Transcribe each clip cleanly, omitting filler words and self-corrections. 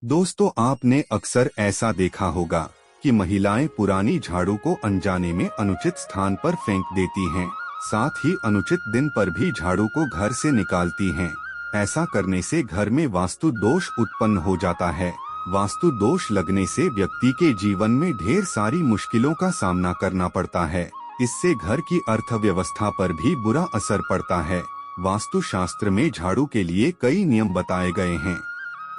दोस्तों, आपने अक्सर ऐसा देखा होगा कि महिलाएं पुरानी झाड़ू को अनजाने में अनुचित स्थान पर फेंक देती हैं। साथ ही अनुचित दिन पर भी झाड़ू को घर से निकालती हैं। ऐसा करने से घर में वास्तु दोष उत्पन्न हो जाता है। वास्तु दोष लगने से व्यक्ति के जीवन में ढेर सारी मुश्किलों का सामना करना पड़ता है। इससे घर की अर्थव्यवस्था पर भी बुरा असर पड़ता है। वास्तु शास्त्र में झाड़ू के लिए कई नियम बताए गए हैं।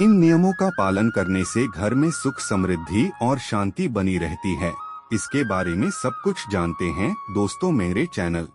इन नियमों का पालन करने से घर में सुख, समृद्धि और शांति बनी रहती है। इसके बारे में सब कुछ जानते हैं। दोस्तों, मेरे चैनल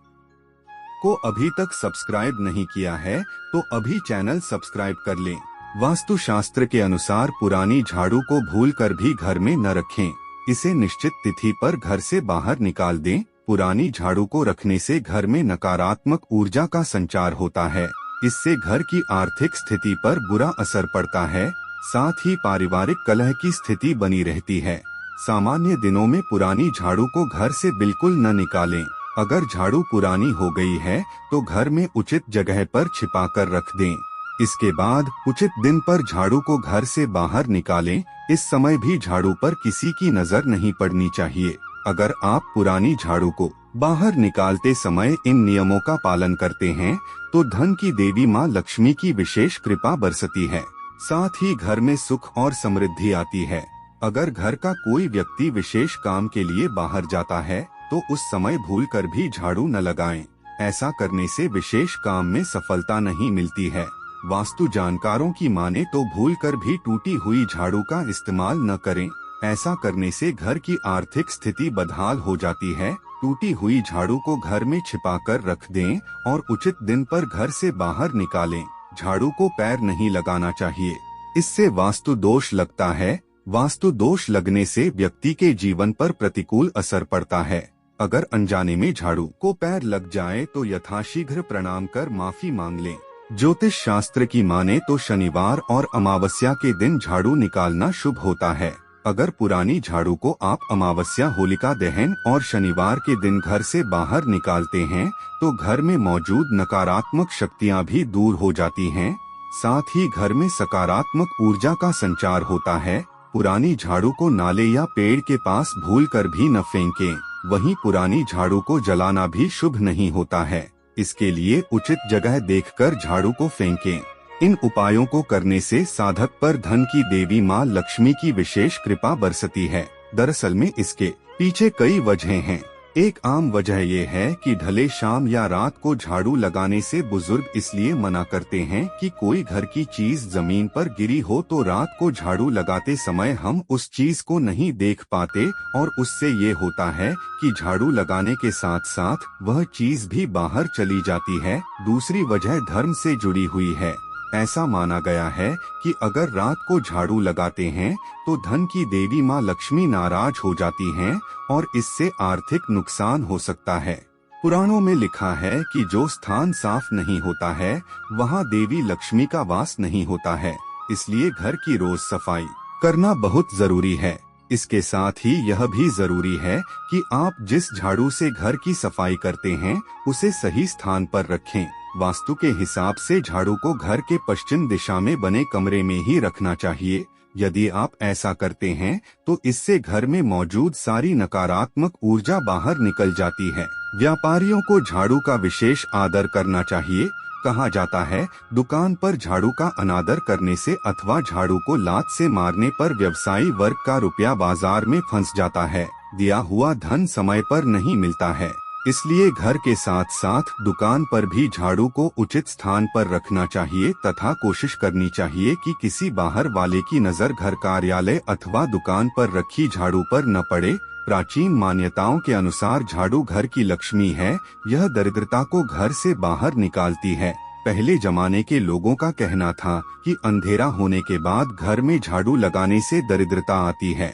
को अभी तक सब्सक्राइब नहीं किया है तो अभी चैनल सब्सक्राइब कर लें। वास्तु शास्त्र के अनुसार पुरानी झाड़ू को भूलकर भी घर में न रखें। इसे निश्चित तिथि पर घर से बाहर निकाल दें। पुरानी झाड़ू को रखने से घर में नकारात्मक ऊर्जा का संचार होता है। इससे घर की आर्थिक स्थिति पर बुरा असर पड़ता है। साथ ही पारिवारिक कलह की स्थिति बनी रहती है। सामान्य दिनों में पुरानी झाड़ू को घर से बिल्कुल न निकालें। अगर झाड़ू पुरानी हो गई है तो घर में उचित जगह पर छिपा कर रख दें। इसके बाद उचित दिन पर झाड़ू को घर से बाहर निकालें। इस समय भी झाड़ू पर किसी की नजर नहीं पड़नी चाहिए। अगर आप पुरानी झाड़ू को बाहर निकालते समय इन नियमों का पालन करते हैं तो धन की देवी माँ लक्ष्मी की विशेष कृपा बरसती है। साथ ही घर में सुख और समृद्धि आती है। अगर घर का कोई व्यक्ति विशेष काम के लिए बाहर जाता है तो उस समय भूलकर भी झाड़ू न लगाएं। ऐसा करने से विशेष काम में सफलता नहीं मिलती है। वास्तु जानकारों की माने तो भूलकर भी टूटी हुई झाड़ू का इस्तेमाल न करें। ऐसा करने से घर की आर्थिक स्थिति बदहाल हो जाती है। टूटी हुई झाड़ू को घर में छिपाकर रख दें और उचित दिन पर घर से बाहर निकालें। झाड़ू को पैर नहीं लगाना चाहिए, इससे वास्तु दोष लगता है। वास्तु दोष लगने से व्यक्ति के जीवन पर प्रतिकूल असर पड़ता है। अगर अनजाने में झाड़ू को पैर लग जाए तो यथाशीघ्र प्रणाम कर माफी मांग लें। ज्योतिष शास्त्र की माने तो शनिवार और अमावस्या के दिन झाड़ू निकालना शुभ होता है। अगर पुरानी झाड़ू को आप अमावस्या, होलिका दहन और शनिवार के दिन घर से बाहर निकालते हैं तो घर में मौजूद नकारात्मक शक्तियां भी दूर हो जाती हैं। साथ ही घर में सकारात्मक ऊर्जा का संचार होता है। पुरानी झाड़ू को नाले या पेड़ के पास भूलकर भी न फेंकें। वहीं पुरानी झाड़ू को जलाना भी शुभ नहीं होता है। इसके लिए उचित जगह देखकर झाड़ू को फेंकें। इन उपायों को करने से साधक पर धन की देवी माँ लक्ष्मी की विशेष कृपा बरसती है। दरअसल में इसके पीछे कई वजहें हैं। एक आम वजह ये है कि ढले शाम या रात को झाड़ू लगाने से बुजुर्ग इसलिए मना करते हैं कि कोई घर की चीज जमीन पर गिरी हो तो रात को झाड़ू लगाते समय हम उस चीज को नहीं देख पाते और उससे ये होता है कि झाड़ू लगाने के साथ साथ वह चीज भी बाहर चली जाती है। दूसरी वजह धर्म से जुड़ी हुई है। ऐसा माना गया है कि अगर रात को झाड़ू लगाते हैं तो धन की देवी माँ लक्ष्मी नाराज हो जाती हैं और इससे आर्थिक नुकसान हो सकता है। पुराणों में लिखा है कि जो स्थान साफ नहीं होता है वहाँ देवी लक्ष्मी का वास नहीं होता है। इसलिए घर की रोज सफाई करना बहुत जरूरी है। इसके साथ ही यह भी जरूरी है कि आप जिस झाड़ू से घर की सफाई करते हैं उसे सही स्थान पर रखें। वास्तु के हिसाब से झाड़ू को घर के पश्चिम दिशा में बने कमरे में ही रखना चाहिए। यदि आप ऐसा करते हैं तो इससे घर में मौजूद सारी नकारात्मक ऊर्जा बाहर निकल जाती है। व्यापारियों को झाड़ू का विशेष आदर करना चाहिए। कहा जाता है, दुकान पर झाड़ू का अनादर करने से अथवा झाड़ू को लात से मारने पर व्यवसायी वर्ग का रुपया बाजार में फंस जाता है। दिया हुआ धन समय पर नहीं मिलता है। इसलिए घर के साथ साथ दुकान पर भी झाड़ू को उचित स्थान पर रखना चाहिए तथा कोशिश करनी चाहिए कि किसी बाहर वाले की नजर घर, कार्यालय अथवा दुकान पर रखी झाड़ू पर न पड़े। प्राचीन मान्यताओं के अनुसार झाड़ू घर की लक्ष्मी है। यह दरिद्रता को घर से बाहर निकालती है। पहले जमाने के लोगों का कहना था कि अंधेरा होने के बाद घर में झाड़ू लगाने से दरिद्रता आती है।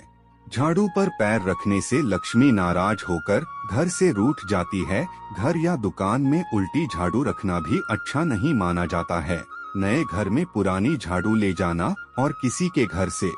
झाड़ू पर पैर रखने से लक्ष्मी नाराज होकर घर से रूठ जाती है। घर या दुकान में उल्टी झाड़ू रखना भी अच्छा नहीं माना जाता है। नए घर में पुरानी झाड़ू ले जाना और किसी के घर से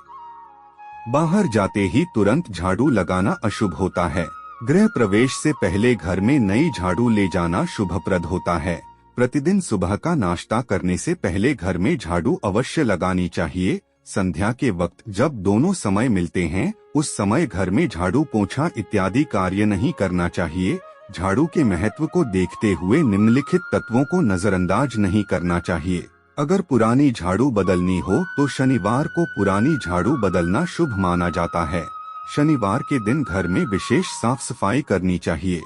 बाहर जाते ही तुरंत झाड़ू लगाना अशुभ होता है। गृह प्रवेश से पहले घर में नई झाड़ू ले जाना शुभप्रद होता है। प्रतिदिन सुबह का नाश्ता करने से पहले घर में झाड़ू अवश्य लगानी चाहिए। संध्या के वक्त जब दोनों समय मिलते हैं, उस समय घर में झाड़ू पोंछा इत्यादि कार्य नहीं करना चाहिए। झाड़ू के महत्व को देखते हुए निम्नलिखित तत्वों को नजरअंदाज नहीं करना चाहिए। अगर पुरानी झाड़ू बदलनी हो तो शनिवार को पुरानी झाड़ू बदलना शुभ माना जाता है। शनिवार के दिन घर में विशेष साफ सफाई करनी चाहिए।